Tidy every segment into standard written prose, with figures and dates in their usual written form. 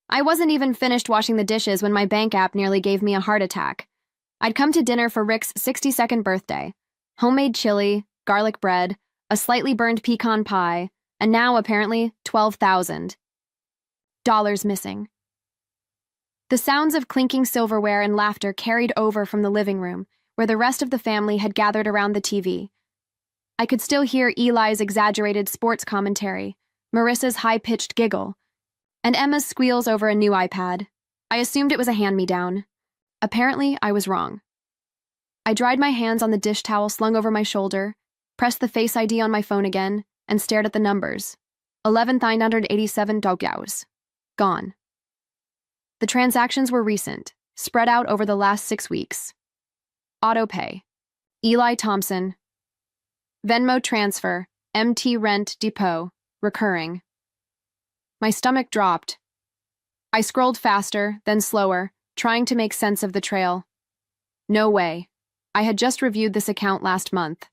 I wasn't even finished washing the dishes when my bank app nearly gave me a heart attack. I'd come to dinner for Rick's 62nd birthday. Homemade chili, garlic bread, a slightly burned pecan pie, and now, apparently, $12,000 missing. The sounds of clinking silverware and laughter carried over from the living room, where the rest of the family had gathered around the TV. I could still hear Eli's exaggerated sports commentary, Marissa's high-pitched giggle, and Emma's squeals over a new iPad. I assumed it was a hand-me-down. Apparently, I was wrong. I dried my hands on the dish towel slung over my shoulder, pressed the Face ID on my phone again, and stared at the numbers. $11,987. Gone. The transactions were recent, spread out over the last 6 weeks. Autopay. Eli Thompson. Venmo transfer. MT Rent Depot. Recurring. My stomach dropped. I scrolled faster, then slower, trying to make sense of the trail. No way. I had just reviewed this account last month.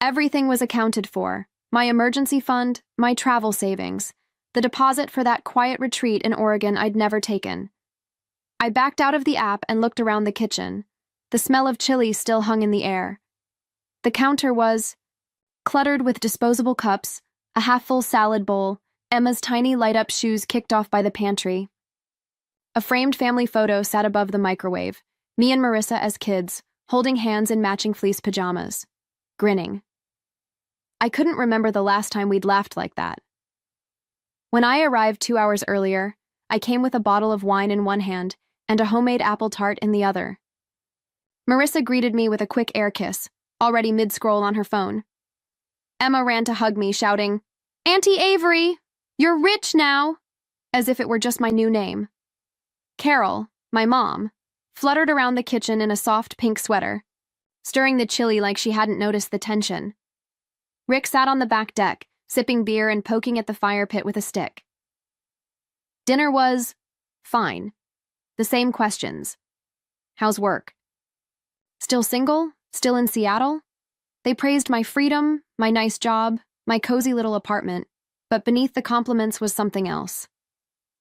Everything was accounted for. My emergency fund, my travel savings, the deposit for that quiet retreat in Oregon I'd never taken. I backed out of the app and looked around the kitchen. The smell of chili still hung in the air. The counter was cluttered with disposable cups, a half-full salad bowl, Emma's tiny light-up shoes kicked off by the pantry. A framed family photo sat above the microwave, me and Marissa as kids, holding hands in matching fleece pajamas, grinning. I couldn't remember the last time we'd laughed like that. When I arrived 2 hours earlier, I came with a bottle of wine in one hand and a homemade apple tart in the other. Marissa greeted me with a quick air kiss, already mid-scroll on her phone. Emma ran to hug me, shouting, "Auntie Avery, you're rich now!" as if it were just my new name. Carol, my mom, fluttered around the kitchen in a soft pink sweater, stirring the chili like she hadn't noticed the tension. Rick sat on the back deck, sipping beer and poking at the fire pit with a stick. Dinner was fine. The same questions. How's work? Still single? Still in Seattle? They praised my freedom, my nice job, my cozy little apartment, but beneath the compliments was something else.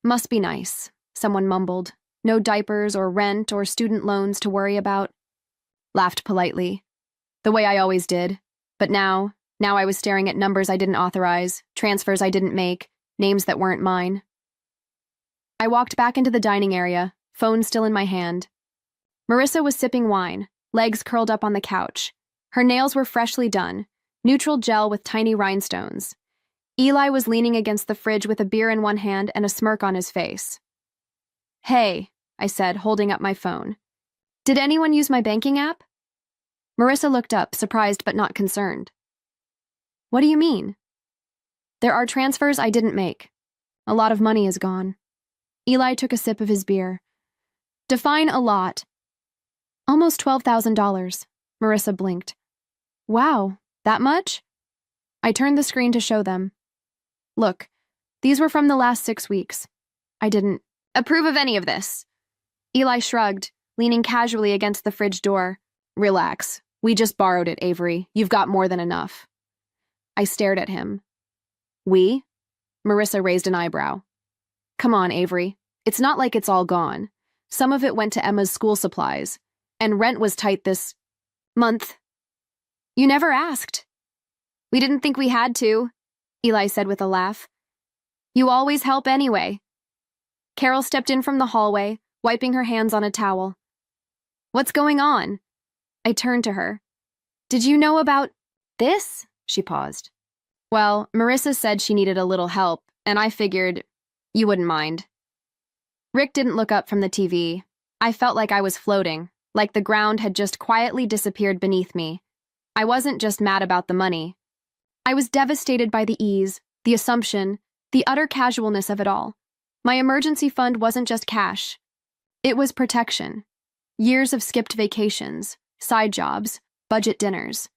Must be nice, someone mumbled. No diapers or rent or student loans to worry about. Laughed politely. The way I always did. But now I was staring at numbers I didn't authorize, transfers I didn't make, names that weren't mine. I walked back into the dining area, phone still in my hand. Marissa was sipping wine, legs curled up on the couch. Her nails were freshly done, neutral gel with tiny rhinestones. Eli was leaning against the fridge with a beer in one hand and a smirk on his face. "Hey," I said, holding up my phone. "Did anyone use my banking app?" Marissa looked up, surprised but not concerned. "What do you mean?" "There are transfers I didn't make. A lot of money is gone." Eli took a sip of his beer. "Define a lot." "Almost $12,000. Marissa blinked. "Wow, that much?" I turned the screen to show them. "Look, these were from the last 6 weeks. I didn't approve of any of this." Eli shrugged, leaning casually against the fridge door. "Relax. We just borrowed it, Avery. You've got more than enough." I stared at him. "We?" Marissa raised an eyebrow. "Come on, Avery. It's not like it's all gone. Some of it went to Emma's school supplies, and rent was tight this month." "You never asked." "We didn't think we had to," Eli said with a laugh. "You always help anyway." Carol stepped in from the hallway, wiping her hands on a towel. "What's going on?" I turned to her. "Did you know about this?" She paused. "Well, Marissa said she needed a little help, and I figured you wouldn't mind." Rick didn't look up from the TV. I felt like I was floating, like the ground had just quietly disappeared beneath me. I wasn't just mad about the money. I was devastated by the ease, the assumption, the utter casualness of it all. My emergency fund wasn't just cash. It was protection. Years of skipped vacations, side jobs, budget dinners.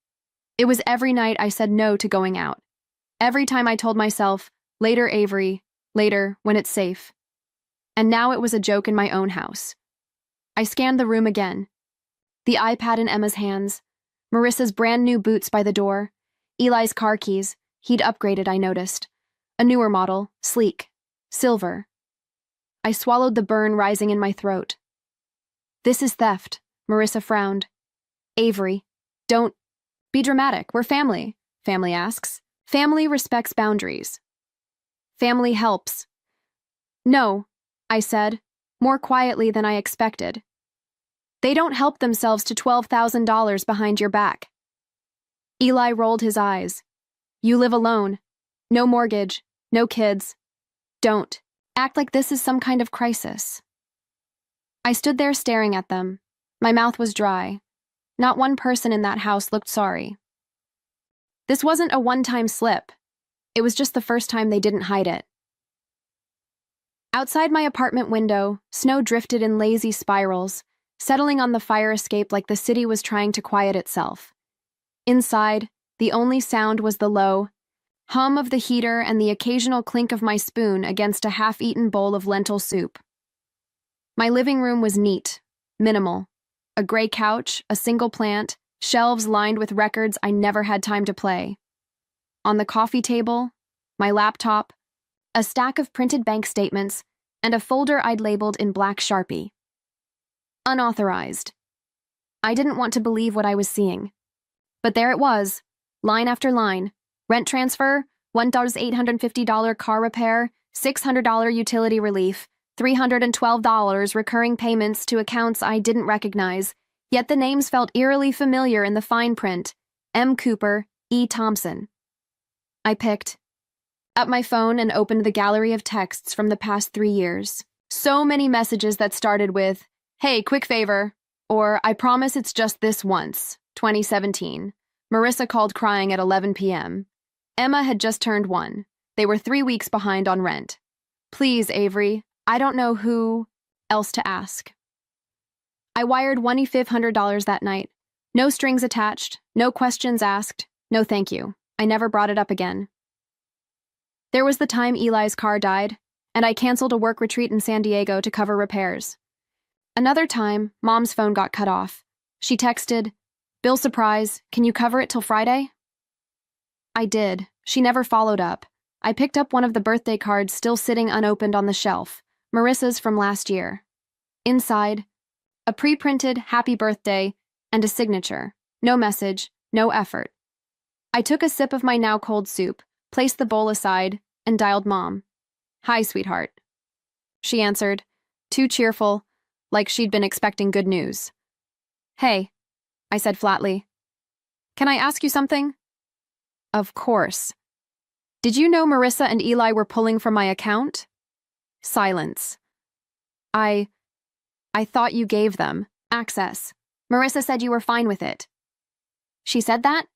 It was every night I said no to going out. Every time I told myself, later, Avery, later, when it's safe. And now it was a joke in my own house. I scanned the room again. The iPad in Emma's hands, Marissa's brand new boots by the door, Eli's car keys, he'd upgraded, I noticed. A newer model, sleek, silver. I swallowed the burn rising in my throat. This is theft, Marissa frowned. Avery, don't be dramatic. We're family, family asks. Family respects boundaries. Family helps. No, I said, more quietly than I expected. They don't help themselves to $12,000 behind your back. Eli rolled his eyes. You live alone. No mortgage. No kids. Don't act like this is some kind of crisis. I stood there staring at them. My mouth was dry. Not one person in that house looked sorry. This wasn't a one-time slip. It was just the first time they didn't hide it. Outside my apartment window, snow drifted in lazy spirals, settling on the fire escape like the city was trying to quiet itself. Inside, the only sound was the low hum of the heater and the occasional clink of my spoon against a half-eaten bowl of lentil soup. My living room was neat, minimal. A gray couch, a single plant, shelves lined with records I never had time to play. On the coffee table, my laptop, a stack of printed bank statements, and a folder I'd labeled in black Sharpie. Unauthorized. I didn't want to believe what I was seeing. But there it was, line after line. Rent transfer, $1,850 car repair, $600 utility relief, $312 recurring payments to accounts I didn't recognize, yet the names felt eerily familiar in the fine print. M. Cooper, E. Thompson. I picked up my phone and opened the gallery of texts from the past 3 years. So many messages that started with, "Hey, quick favor," or "I promise it's just this once." 2017. Marissa called crying at 11 p.m. Emma had just turned 1. They were 3 weeks behind on rent. Please, Avery, I don't know who else to ask. I wired $1,500 that night. No strings attached, no questions asked, no thank you. I never brought it up again. There was the time Eli's car died, and I canceled a work retreat in San Diego to cover repairs. Another time, Mom's phone got cut off. She texted, "Bill surprise, can you cover it till Friday?" I did. She never followed up. I picked up one of the birthday cards still sitting unopened on the shelf, Marissa's from last year. Inside, a pre-printed happy birthday and a signature. No message, no effort. I took a sip of my now cold soup, placed the bowl aside, and dialed Mom. "Hi, sweetheart." She answered, too cheerful, like she'd been expecting good news. "Hey," I said flatly. "Can I ask you something?" "Of course." "Did you know Marissa and Eli were pulling from my account?" Silence. I thought you gave them access. Marissa said you were fine with it." "She said that?"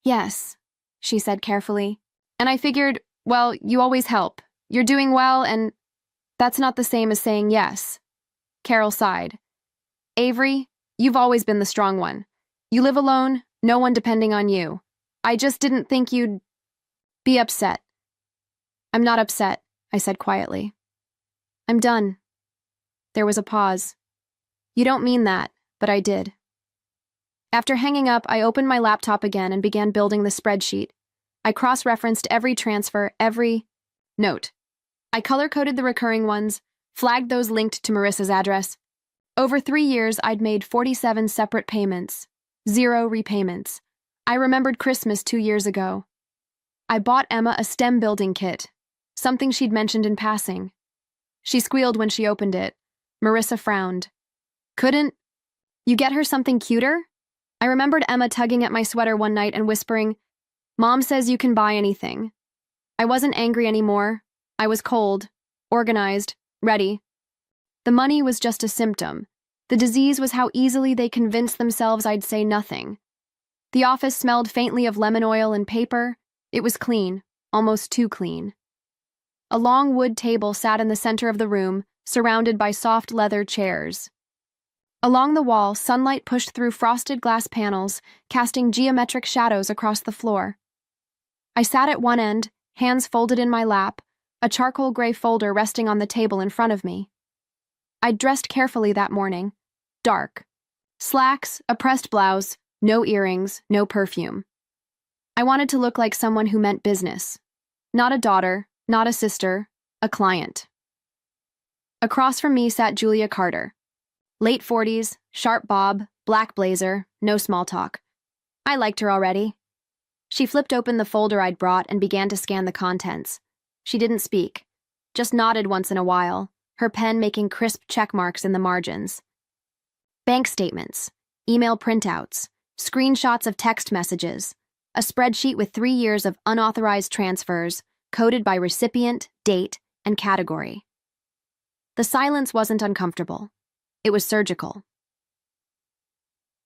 "Yes," she said carefully. "And I figured, well, you always help. You're doing well, and that's not the same as saying yes." Carol sighed. "Avery, you've always been the strong one. You live alone, no one depending on you. I just didn't think you'd be upset." "I'm not upset," I said quietly. "I'm done." There was a pause. "You don't mean that," but I did. After hanging up, I opened my laptop again and began building the spreadsheet. I cross-referenced every transfer, every note. I color-coded the recurring ones, flagged those linked to Marissa's address. Over 3 years, I'd made 47 separate payments. 0 repayments. I remembered Christmas 2 years ago. I bought Emma a STEM building kit, something she'd mentioned in passing. She squealed when she opened it. Marissa frowned. "Couldn't you get her something cuter?" I remembered Emma tugging at my sweater one night and whispering, "Mom says you can buy anything." I wasn't angry anymore. I was cold, organized, ready. The money was just a symptom. The disease was how easily they convinced themselves I'd say nothing. The office smelled faintly of lemon oil and paper. It was clean, almost too clean. A long wood table sat in the center of the room, surrounded by soft leather chairs. Along the wall, sunlight pushed through frosted glass panels, casting geometric shadows across the floor. I sat at one end, hands folded in my lap, a charcoal gray folder resting on the table in front of me. I'd dressed carefully that morning. Dark. Slacks, a pressed blouse, no earrings, no perfume. I wanted to look like someone who meant business. Not a daughter, not a sister, a client. Across from me sat Julia Carter. Late 40s, sharp bob, black blazer, no small talk. I liked her already. She flipped open the folder I'd brought and began to scan the contents. She didn't speak, just nodded once in a while, her pen making crisp check marks in the margins. Bank statements, email printouts, screenshots of text messages, a spreadsheet with 3 years of unauthorized transfers, coded by recipient, date, and category. The silence wasn't uncomfortable. It was surgical.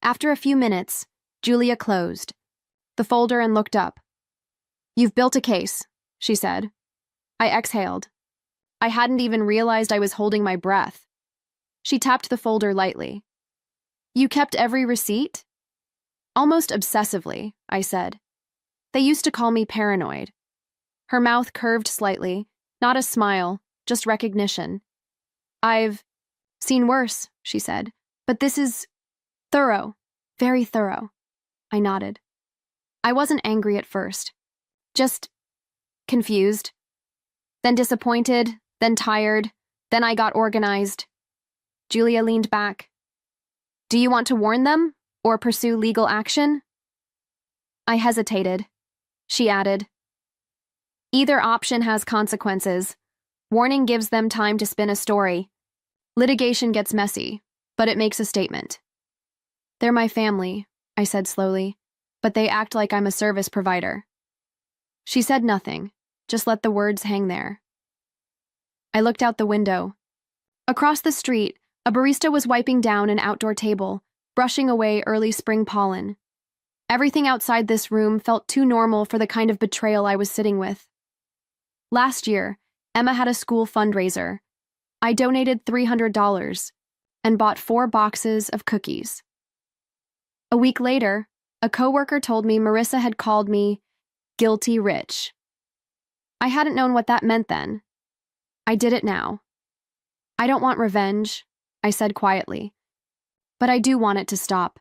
After a few minutes, Julia closed the folder and looked up. "You've built a case," she said. I exhaled. I hadn't even realized I was holding my breath. She tapped the folder lightly. "You kept every receipt?" "Almost obsessively," I said. "They used to call me paranoid." Her mouth curved slightly, not a smile, just recognition. "I've seen worse," she said, "but this is thorough, very thorough." I nodded. I wasn't angry at first, just confused, then disappointed, then tired, then I got organized. Julia leaned back. "Do you want to warn them or pursue legal action?" I hesitated. She added, "Either option has consequences. Warning gives them time to spin a story. Litigation gets messy, but it makes a statement." "They're my family," I said slowly, "but they act like I'm a service provider." She said nothing, just let the words hang there. I looked out the window. Across the street, a barista was wiping down an outdoor table, brushing away early spring pollen. Everything outside this room felt too normal for the kind of betrayal I was sitting with. Last year, Emma had a school fundraiser. I donated $300 and bought 4 boxes of cookies. A week later, a coworker told me Marissa had called me guilty rich. I hadn't known what that meant then. I did it now. "I don't want revenge," I said quietly, "but I do want it to stop,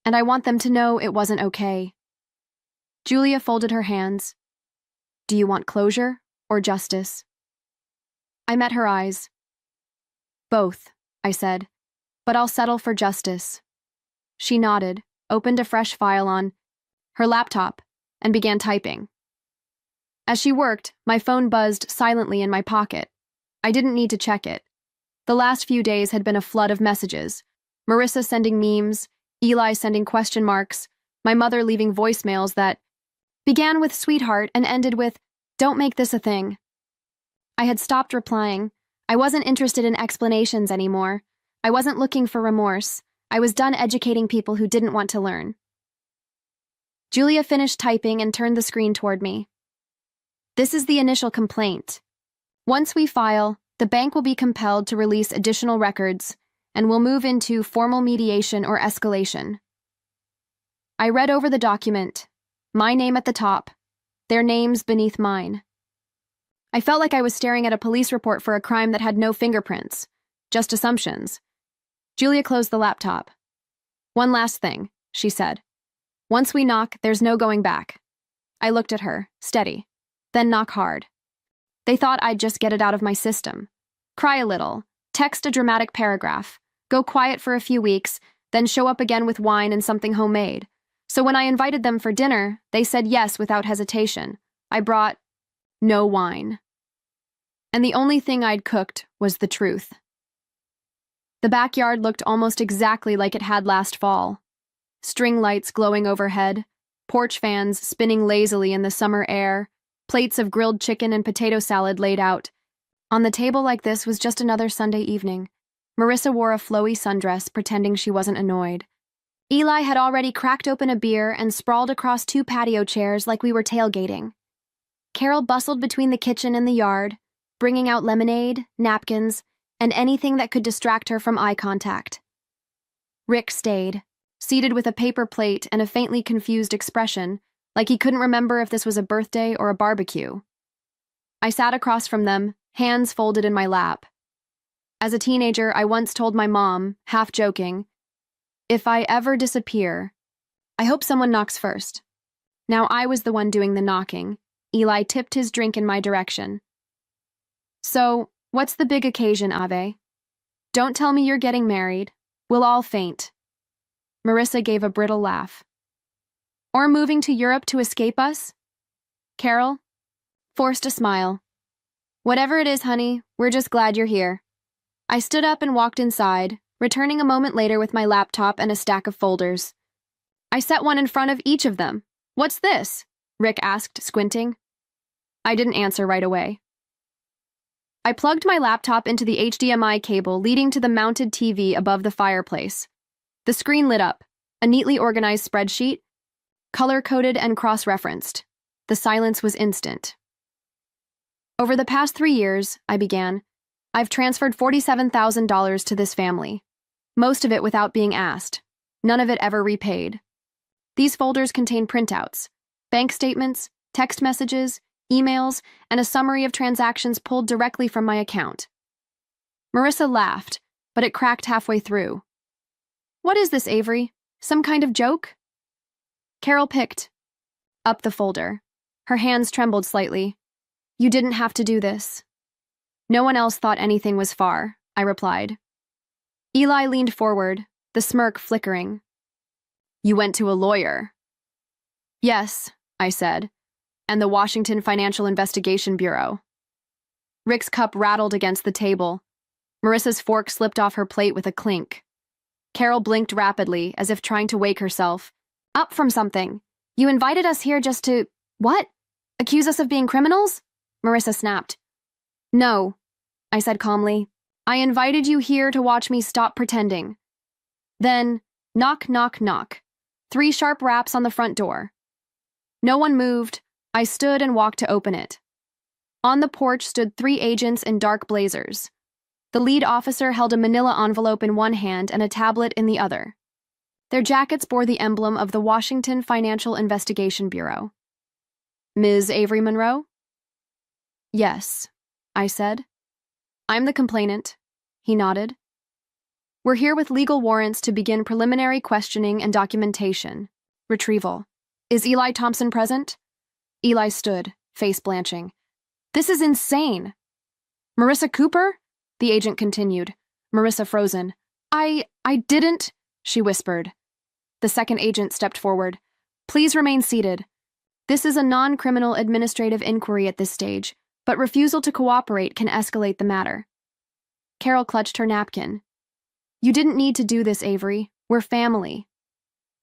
and I want them to know it wasn't okay." Julia folded her hands. "Do you want closure or justice?" I met her eyes. "Both," I said, "but I'll settle for justice." She nodded, opened a fresh file on her laptop, and began typing. As she worked, my phone buzzed silently in my pocket. I didn't need to check it. The last few days had been a flood of messages. Marissa sending memes, Eli sending question marks, my mother leaving voicemails that began with "sweetheart" and ended with "don't make this a thing." I had stopped replying. I wasn't interested in explanations anymore. I wasn't looking for remorse. I was done educating people who didn't want to learn. Julia finished typing and turned the screen toward me. "This is the initial complaint. Once we file, the bank will be compelled to release additional records, and we'll move into formal mediation or escalation." I read over the document, my name at the top, their names beneath mine. I felt like I was staring at a police report for a crime that had no fingerprints, just assumptions. Julia closed the laptop. "One last thing," she said. "Once we knock, there's no going back." I looked at her, steady, then knock hard. They thought I'd just get it out of my system. Cry a little, text a dramatic paragraph, go quiet for a few weeks, then show up again with wine and something homemade. So when I invited them for dinner, they said yes without hesitation. I brought no wine. And the only thing I'd cooked was the truth. The backyard looked almost exactly like it had last fall. String lights glowing overhead, porch fans spinning lazily in the summer air, plates of grilled chicken and potato salad laid out. On the table like this was just another Sunday evening. Marissa wore a flowy sundress, pretending she wasn't annoyed. Eli had already cracked open a beer and sprawled across 2 patio chairs like we were tailgating. Carol bustled between the kitchen and the yard, bringing out lemonade, napkins, and anything that could distract her from eye contact. Rick stayed, seated with a paper plate and a faintly confused expression, like he couldn't remember if this was a birthday or a barbecue. I sat across from them, hands folded in my lap. As a teenager, I once told my mom, half joking, "If I ever disappear, I hope someone knocks first." Now I was the one doing the knocking. Eli tipped his drink in my direction. "So, What's the big occasion, Ave? Don't tell me you're getting married. We'll all faint. Marissa gave a brittle laugh. Or moving to Europe to escape us? Carol forced a smile. Whatever it is, honey, we're just glad you're here. I stood up and walked inside, returning a moment later with my laptop and a stack of folders. I set one in front of each of them. What's this? Rick asked, squinting. I didn't answer right away. I plugged my laptop into the HDMI cable leading to the mounted TV above the fireplace. The screen lit up, a neatly organized spreadsheet, color-coded and cross-referenced. The silence was instant. Over the past 3 years, I began, I've transferred $47,000 to this family. Most of it without being asked. None of it ever repaid. These folders contain printouts, bank statements, text messages, emails, and a summary of transactions pulled directly from my account. Marissa laughed, but it cracked halfway through. What is this, Avery? Some kind of joke? Carol picked up the folder. Her hands trembled slightly. You didn't have to do this. No one else thought anything was far, I replied. Eli leaned forward, the smirk flickering. You went to a lawyer. Yes, I said, and the Washington Financial Investigation Bureau. Rick's cup rattled against the table. Marissa's fork slipped off her plate with a clink. Carol blinked rapidly, as if trying to wake herself. Up from something. You invited us here just to… What? Accuse us of being criminals? Marissa snapped. No, I said calmly. I invited you here to watch me stop pretending. Then, knock, knock, knock. 3 sharp raps on the front door. No one moved. I stood and walked to open it. On the porch stood 3 agents in dark blazers. The lead officer held a manila envelope in one hand and a tablet in the other. Their jackets bore the emblem of the Washington Financial Investigation Bureau. Ms. Avery Monroe? Yes, I said. I'm the complainant. He nodded. We're here with legal warrants to begin preliminary questioning and documentation. Retrieval. Is Eli Thompson present? Eli stood, face blanching. This is insane. Marissa Cooper? The agent continued. Marissa frozen. I didn't, she whispered. The second agent stepped forward. Please remain seated. This is a non-criminal administrative inquiry at this stage, but refusal to cooperate can escalate the matter. Carol clutched her napkin. You didn't need to do this, Avery. We're family.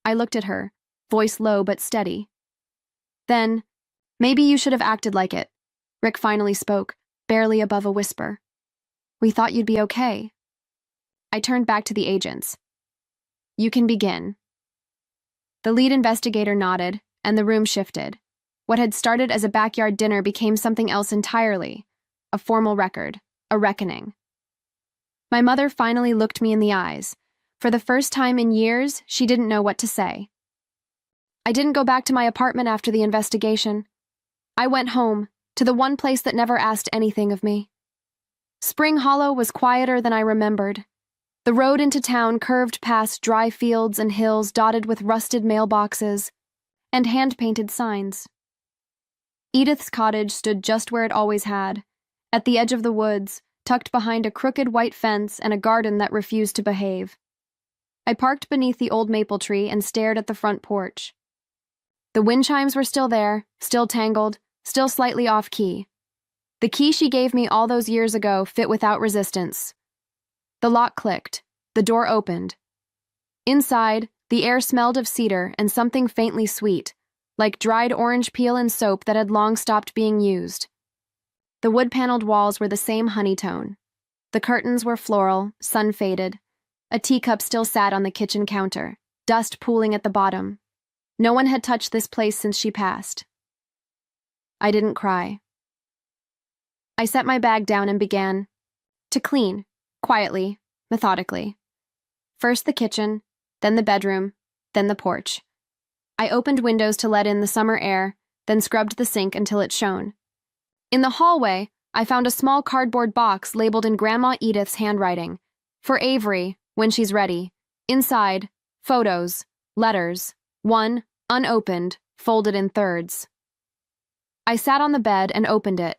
I looked at her, voice low but steady. Then, maybe you should have acted like it. Rick finally spoke, barely above a whisper. We thought you'd be okay. I turned back to the agents. You can begin. The lead investigator nodded, and the room shifted. What had started as a backyard dinner became something else entirely. A formal record, a reckoning. My mother finally looked me in the eyes. For the first time in years, she didn't know what to say. I didn't go back to my apartment after the investigation. I went home, to the one place that never asked anything of me. Spring Hollow was quieter than I remembered. The road into town curved past dry fields and hills dotted with rusted mailboxes and hand-painted signs. Edith's cottage stood just where it always had, at the edge of the woods, tucked behind a crooked white fence and a garden that refused to behave. I parked beneath the old maple tree and stared at the front porch. The wind chimes were still there, still tangled, still slightly off-key. The key she gave me all those years ago fit without resistance. The lock clicked. The door opened. Inside, the air smelled of cedar and something faintly sweet, like dried orange peel and soap that had long stopped being used. The wood-paneled walls were the same honey tone. The curtains were floral, sun-faded. A teacup still sat on the kitchen counter, dust pooling at the bottom. No one had touched this place since she passed. I didn't cry. I set my bag down and began to clean, quietly, methodically. First the kitchen, then the bedroom, then the porch. I opened windows to let in the summer air, then scrubbed the sink until it shone. In the hallway, I found a small cardboard box labeled in Grandma Edith's handwriting. For Avery, when she's ready. Inside, photos, letters, one, unopened, folded in thirds. I sat on the bed and opened it.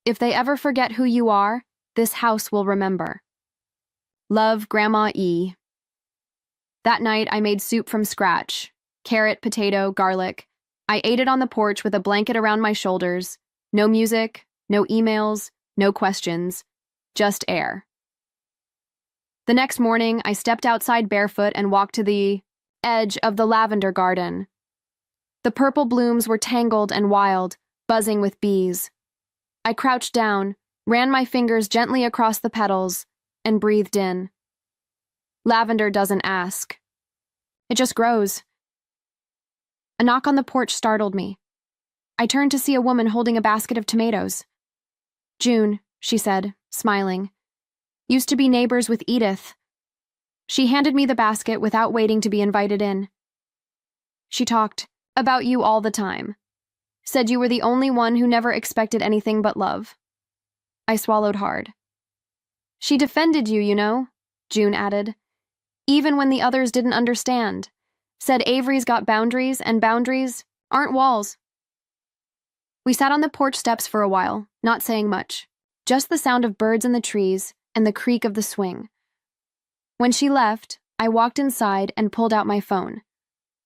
If they ever forget who you are, This house will remember. Love, Grandma E. That night, I made soup from scratch. Carrot, potato, garlic. I ate it on the porch with a blanket around my shoulders. No music, no emails, no questions. Just air. The next morning, I stepped outside barefoot and walked to the edge of the lavender garden. The purple blooms were tangled and wild, buzzing with bees. I crouched down, ran my fingers gently across the petals, and breathed in. Lavender doesn't ask. It just grows. A knock on the porch startled me. I turned to see a woman holding a basket of tomatoes. June, she said, smiling. Used to be neighbors with Edith. She handed me the basket without waiting to be invited in. She talked about you all the time. Said you were the only one who never expected anything but love. I swallowed hard. She defended you, you know, June added. Even when the others didn't understand. Said Avery's got boundaries, and boundaries aren't walls. We sat on the porch steps for a while, not saying much. Just the sound of birds in the trees and the creak of the swing. When she left, I walked inside and pulled out my phone.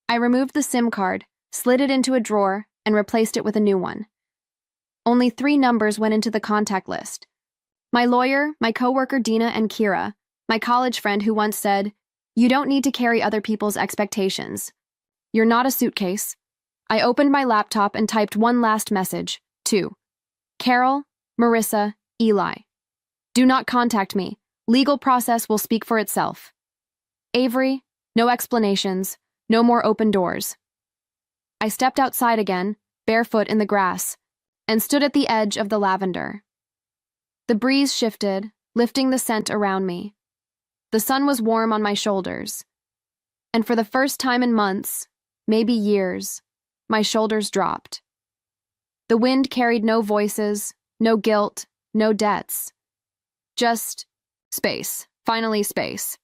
I removed the SIM card, slid it into a drawer, and replaced it with a new one. Only 3 numbers went into the contact list. My lawyer, my coworker Dina, and Kira, my college friend who once said, "You don't need to carry other people's expectations. You're not a suitcase." I opened my laptop and typed one last message, to Carol, Marissa, Eli. Do not contact me. Legal process will speak for itself. Avery, no explanations, no more open doors. I stepped outside again, barefoot in the grass, and stood at the edge of the lavender. The breeze shifted, lifting the scent around me. The sun was warm on my shoulders. And for the first time in months, maybe years, my shoulders dropped. The wind carried no voices, no guilt, no debts. Just space, finally space.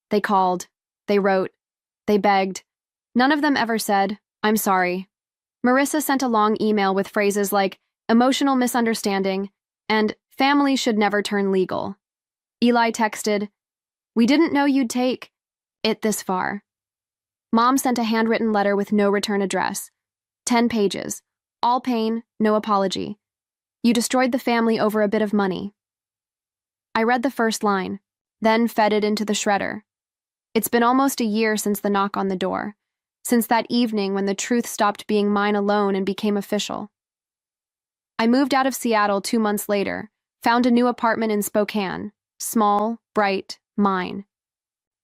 They called, they wrote, they begged. None of them ever said, "I'm sorry." Marissa sent a long email with phrases like emotional misunderstanding and family should never turn legal. Eli texted, "We didn't know you'd take it this far." Mom sent a handwritten letter with no return address. 10 pages. All pain, no apology. You destroyed the family over a bit of money. I read the first line, then fed it into the shredder. It's been almost a year since the knock on the door, since that evening when the truth stopped being mine alone and became official. I moved out of Seattle 2 months later, found a new apartment in Spokane, small, bright, mine.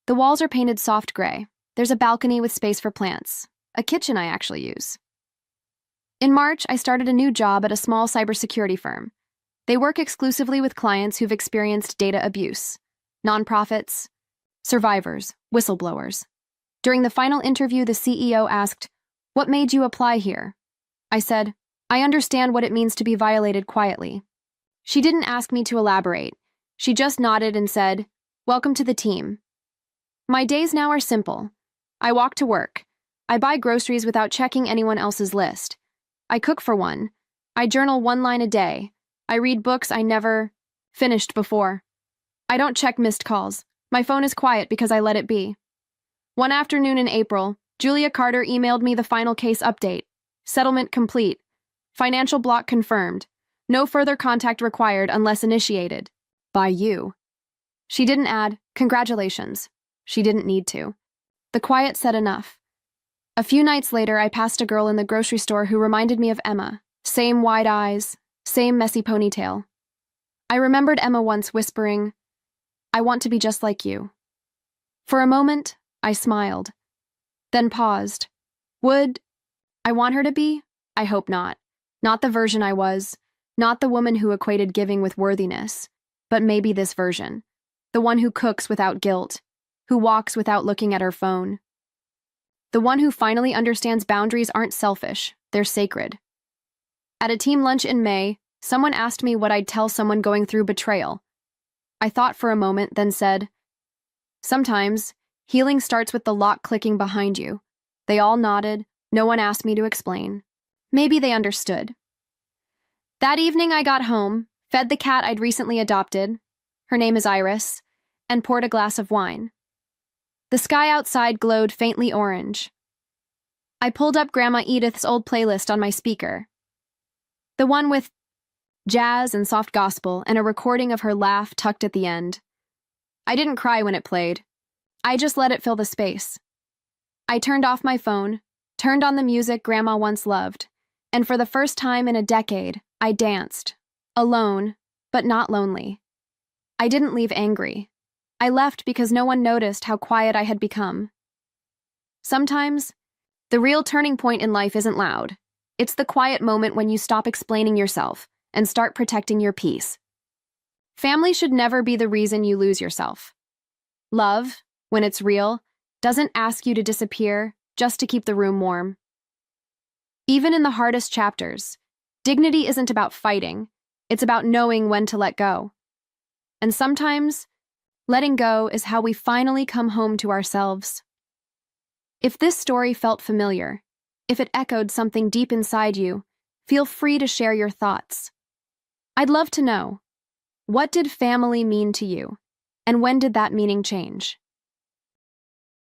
The walls are painted soft gray. There's a balcony with space for plants, a kitchen I actually use. In March, I started a new job at a small cybersecurity firm. They work exclusively with clients who've experienced data abuse, nonprofits, survivors, whistleblowers. During the final interview, the CEO asked, "What made you apply here?" I said, "I understand what it means to be violated quietly." She didn't ask me to elaborate. She just nodded and said, "Welcome to the team." My days now are simple. I walk to work. I buy groceries without checking anyone else's list. I cook for one. I journal 1 line a day. I read books I never finished before. I don't check missed calls. My phone is quiet because I let it be. One afternoon in April, Julia Carter emailed me the final case update. Settlement complete. Financial block confirmed. No further contact required unless initiated. By you. She didn't add, "Congratulations." She didn't need to. The quiet said enough. A few nights later, I passed a girl in the grocery store who reminded me of Emma. Same wide eyes, same messy ponytail. I remembered Emma once whispering, "I want to be just like you." For a moment, I smiled, then paused. Would I want her to be? I hope not. Not the version I was, not the woman who equated giving with worthiness, but maybe this version. The one who cooks without guilt, who walks without looking at her phone. The one who finally understands boundaries aren't selfish, they're sacred. At a team lunch in May, someone asked me what I'd tell someone going through betrayal. I thought for a moment, then said, "Sometimes, healing starts with the lock clicking behind you." They all nodded. No one asked me to explain. Maybe they understood. That evening I got home, fed the cat I'd recently adopted, her name is Iris, and poured a glass of wine. The sky outside glowed faintly orange. I pulled up Grandma Edith's old playlist on my speaker. The one with jazz and soft gospel and a recording of her laugh tucked at the end. I didn't cry when it played. I just let it fill the space. I turned off my phone, turned on the music Grandma once loved, and for the first time in a decade, I danced. Alone, but not lonely. I didn't leave angry. I left because no one noticed how quiet I had become. Sometimes, the real turning point in life isn't loud. It's the quiet moment when you stop explaining yourself and start protecting your peace. Family should never be the reason you lose yourself. Love, when it's real, doesn't ask you to disappear just to keep the room warm. Even in the hardest chapters, dignity isn't about fighting, it's about knowing when to let go. And sometimes, letting go is how we finally come home to ourselves. If this story felt familiar, if it echoed something deep inside you, feel free to share your thoughts. I'd love to know, what did family mean to you, and when did that meaning change?